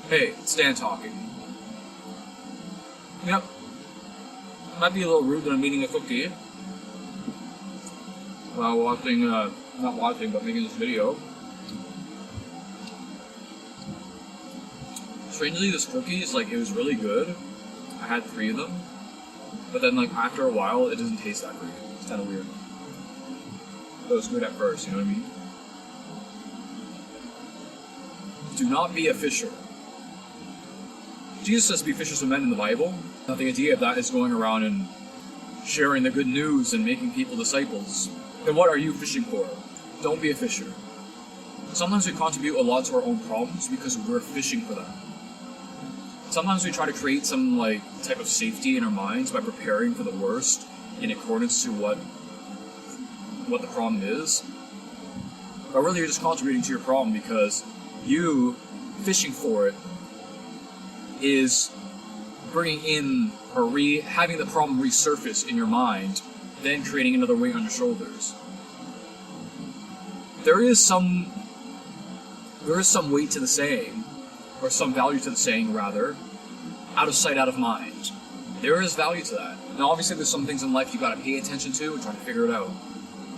Hey, Stan talking. Yep. Might be a little rude that I'm eating a cookie while watching, not watching, but making this video. Strangely, this cookie is it was really good. I had 3 of them. But then, after a while, it doesn't taste that great. It's kind of weird. But it was good at first, you know what I mean? Do not be a fisher. Jesus says to be fishers of men in the Bible. Now the idea of that is going around and sharing the good news and making people disciples. Then what are you fishing for? Don't be a fisher. Sometimes we contribute a lot to our own problems because we're fishing for them. Sometimes we try to create some type of safety in our minds by preparing for the worst in accordance to what the problem is. But really you're just contributing to your problem because you fishing for it is bringing in or having the problem resurface in your mind, then creating another weight on your shoulders. There is some weight to the saying, or some value to the saying rather, out of sight, out of mind. There is value to that. Now obviously there's some things in life you gotta pay attention to and try to figure it out.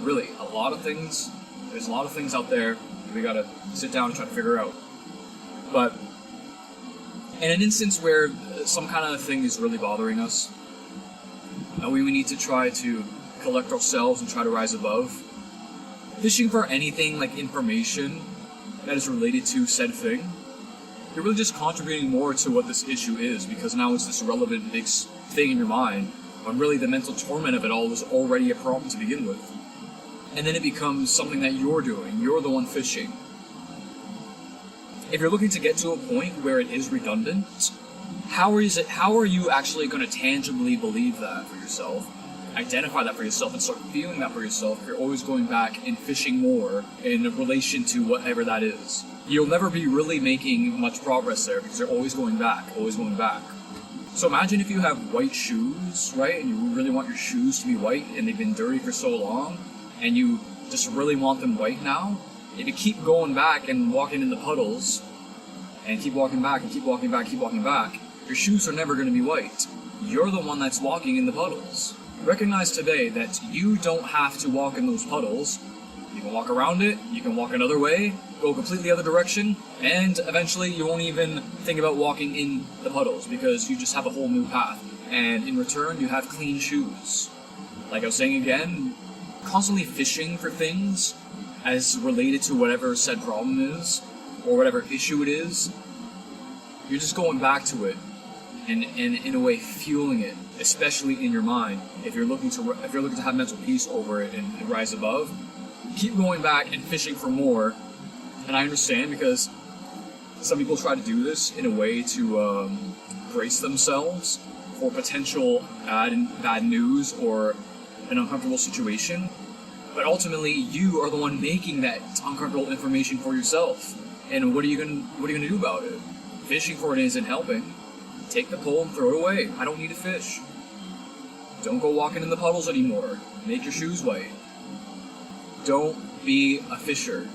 Really, there's a lot of things out there that we gotta sit down and try to figure out. But in an instance where some kind of thing is really bothering us, we need to try to collect ourselves and try to rise above. Fishing for anything like information that is related to said thing, you're really just contributing more to what this issue is, because now it's this relevant big thing in your mind, when really the mental torment of it all was already a problem to begin with. And then it becomes something that you're doing. You're the one fishing. If you're looking to get to a point where it is redundant, how are you actually going to tangibly believe that for yourself, identify that for yourself, and start feeling that for yourself if you're always going back and fishing more in relation to whatever that is? You'll never be really making much progress there because you're always going back, always going back. So imagine if you have white shoes, right, and you really want your shoes to be white and they've been dirty for so long, and you just really want them white now. If you keep going back and walking in the puddles, and keep walking back, and keep walking back, keep walking back, your shoes are never going to be white. You're the one that's walking in the puddles. Recognize today that you don't have to walk in those puddles. You can walk around it, you can walk another way, go completely other direction, and eventually you won't even think about walking in the puddles because you just have a whole new path. And in return, you have clean shoes. Like I was saying again, constantly fishing for things as related to whatever said problem is, or whatever issue it is, you're just going back to it, and in a way fueling it, especially in your mind. If you're looking to have mental peace over it and rise above, keep going back and fishing for more. And I understand because some people try to do this in a way to brace themselves for potential bad news or an uncomfortable situation. But ultimately, you are the one making that uncomfortable information for yourself. And what are you gonna do about it? Fishing for it isn't helping. Take the pole and throw it away. I don't need to fish. Don't go walking in the puddles anymore. Make your shoes white. Don't be a fisher.